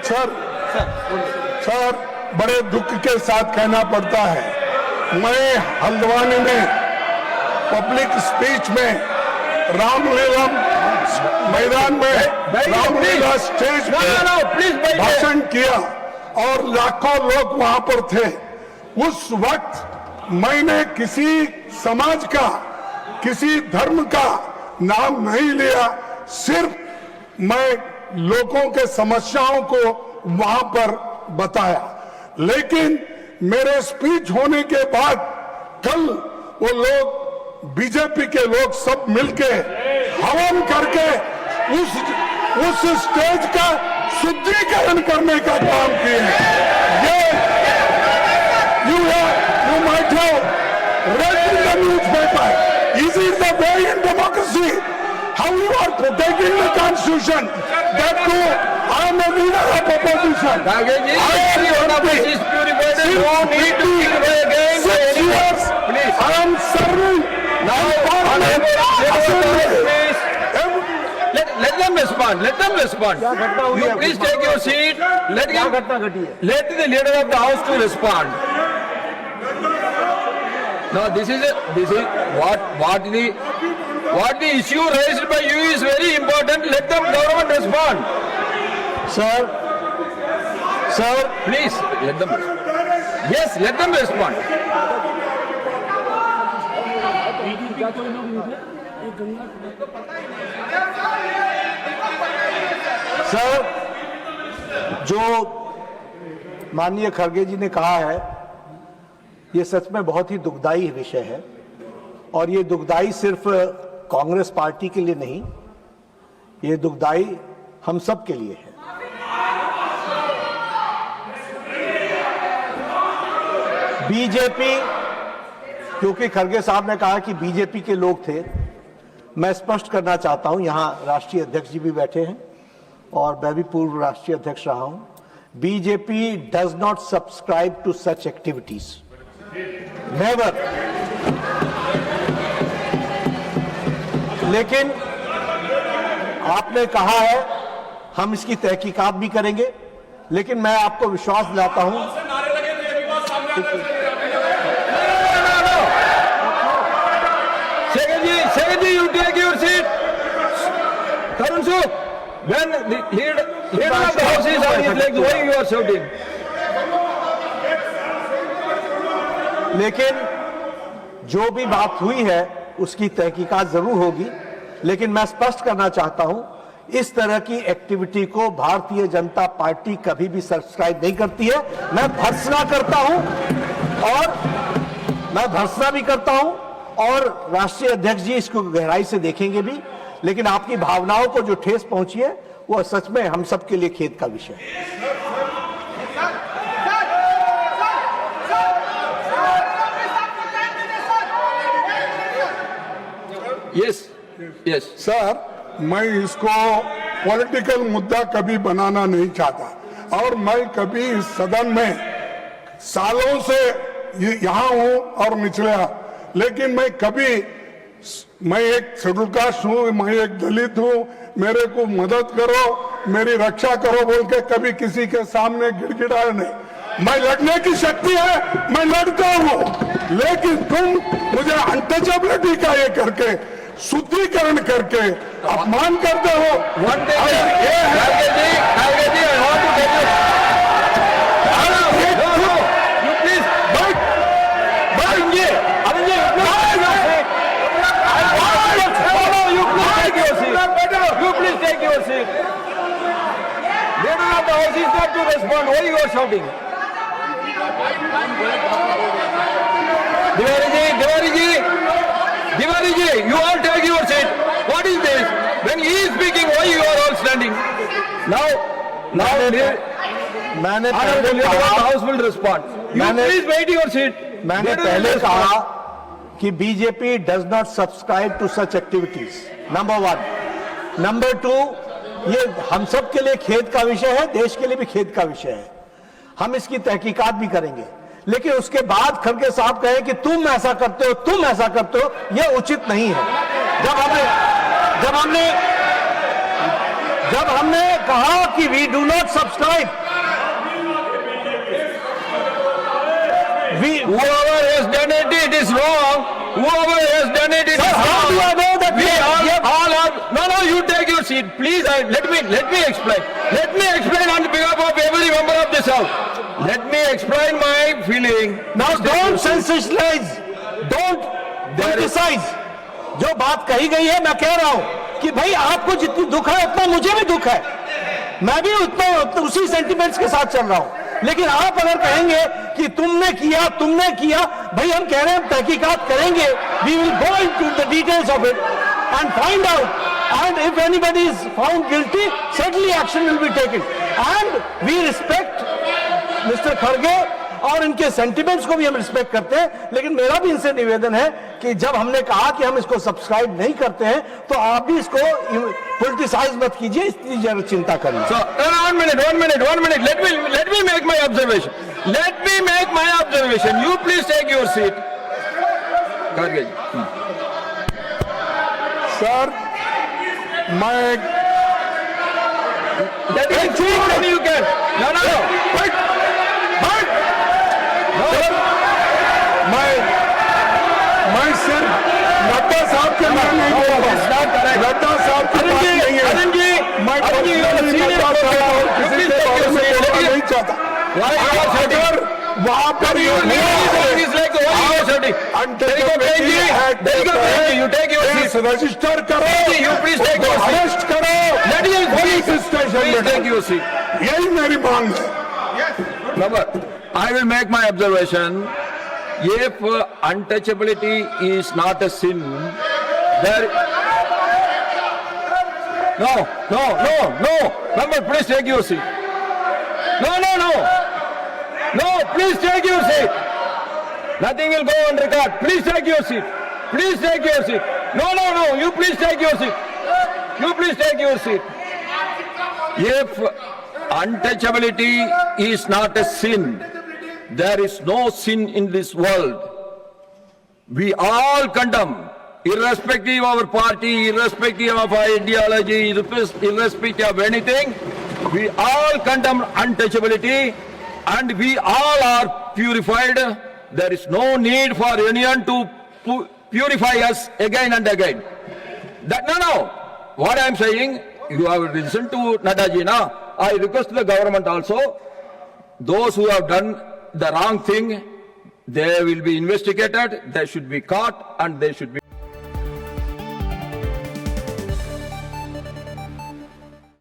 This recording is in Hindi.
सर, बड़े दुख के साथ कहना पड़ता है, मैं हल्द्वानी में पब्लिक स्पीच में रामलीला मैदान में रामलीला स्टेज पे भाषण किया और लाखों लोग वहां पर थे। उस वक्त मैंने किसी समाज का, किसी धर्म का नाम नहीं लिया, सिर्फ मैं लोगों के समस्याओं को वहां पर बताया। लेकिन मेरे स्पीच होने के बाद कल वो लोग, बीजेपी के लोग सब मिलके हवन करके उस स्टेज का शुद्धिकरण करने का काम किए हैं। ये you might have read in the newspaper. Is it the way in democracy? How you are protecting the constitution? That too, I am a leader of opposition. I am serving. Let them respond. Let them respond. You please take your seat. Let the leader of the house to respond. No, this is what the issue raised by you is very important. Let the government respond. Sir, please let them respond. Yes, let them respond. Sir, जो माननीय खड़गे जी ने कहा है, ये सच में बहुत ही दुखदाई विषय है और ये दुखदाई सिर्फ कांग्रेस पार्टी के लिए नहीं, ये दुखदाई हम सब के लिए है। बीजेपी, क्योंकि खड़गे साहब ने कहा कि बीजेपी के लोग थे, मैं स्पष्ट करना चाहता हूं, यहां राष्ट्रीय अध्यक्ष जी भी बैठे हैं और मैं भी पूर्व राष्ट्रीय अध्यक्ष रहा हूं। BJP does not subscribe to such activities, never. लेकिन आपने कहा है हम इसकी तहकीकात भी करेंगे, लेकिन मैं आपको विश्वास दिलाता हूं, Secondly, you take your seat. Tarun Suk, when the leader of the house is on his legs, why you are shouting? लेकिन जो भी बात हुई है उसकी तहकीकात जरूर होगी, लेकिन मैं स्पष्ट करना चाहता हूं, इस तरह की एक्टिविटी को भारतीय जनता पार्टी कभी भी सब्सक्राइब नहीं करती है। मैं भर्त्सना करता हूं और मैं भर्त्सना भी करता हूं और राष्ट्रीय अध्यक्ष जी इसको गहराई से देखेंगे भी, लेकिन आपकी भावनाओं को जो ठेस पहुंची है वो सच में हम सब के लिए खेद का विषय है। Yes. सर, मैं इसको पॉलिटिकल मुद्दा कभी बनाना नहीं चाहता और मैं कभी इस सदन में सालों से यहाँ हूँ और निचला, लेकिन मैं एक शेड्यूल कास्ट हूँ, मैं एक दलित हूँ, मेरे को मदद करो, मेरी रक्षा करो बोल के कभी किसी के सामने गिड़गिड़ाया नहीं। मैं लड़ने की शक्ति है, मैं लड़ता हूँ, लेकिन तुम मुझे अनटचेबिलिटी का ये करके, शुद्धिकरण करके अपमान करते हो। Leader of the house is not to respond. Why you are shouting? Tiwari ji, you all take your seat. What is this? When he is speaking, why you are all standing? Now, मैंने the leader of the house will respond. You please wait your seat. मैंने पहले कहा कि BJP does not subscribe to such activities, number 1। Number 2, ये हम सब के लिए खेद का विषय है, देश के लिए भी खेद का विषय है, हम इसकी तहकीकात भी करेंगे। लेकिन उसके बाद खड़गे साहब कहे कि तुम ऐसा करते हो, तुम ऐसा करते हो, यह उचित नहीं है। जब जब हमने कहा कि we do not subscribe, Whoever has done it, it is wrong. Whoever has done it, it is how wrong. do I know that We we all are. No, you take your seat, please. Let me explain. Let me explain on behalf of every member of this house. Let me explain my feeling. Now don't sensationalize, don't criticize. जो बात कही गई है, मैं कह रहा हूं कि भाई आपको जितनी दुख है उतना मुझे भी दुख है, मैं भी उतना उसी सेंटिमेंट्स के साथ चल रहा हूं। लेकिन आप अगर कहेंगे कि तुमने किया, भाई हम कह रहे हैं तहकीकात करेंगे, we will go into the details of it and find out, and if anybody is found guilty, certainly action will be taken, and we respect Mr. Kharge और इनके सेंटिमेंट्स को भी हम रिस्पेक्ट करते हैं। लेकिन मेरा भी इनसे निवेदन है कि जब हमने कहा कि हम इसको सब्सक्राइब नहीं करते हैं, तो आप भी इसको पॉलिटिसाइज मत कीजिए, इतनी ज्यादा चिंता करिए। So, one minute. Let me make my observation. You please take your seat. Kharge ji. Sir मैं Let me speak, then you can. No. मैं सिर्फ नड्डा साहब के लिए नहीं बोल रहा हूं। नड्डा साहब की बात नहीं है। Arun ji, मैं Arun ji, you are a नहीं senior बताता person. और किसी Please के take बारे your में seat. बोलना नहीं चाहता। Why you are shouting? अगर वहां पर ये नहीं It is like the way you are shouting. You take your seat. Register करो, You please take your seat. Arrest करो, Let me police station Please में take your seat. यही मेरी मांग है। Number, I will make my observation. If untouchability is not a sin, there. No. Number, please take your seat. No, please take your seat. Nothing will go on record. Please take your seat. No. You please take your seat. If untouchability is not a sin, there is no sin in this world. We all condemn, irrespective of our party, irrespective of our ideology, irrespective of anything, we all condemn untouchability and we all are purified. There is no need for anyone to purify us again and again. No. What I am saying, you have listened to Nadaji now. I request the government also, those who have done the wrong thing, they will be investigated, they should be caught and they should be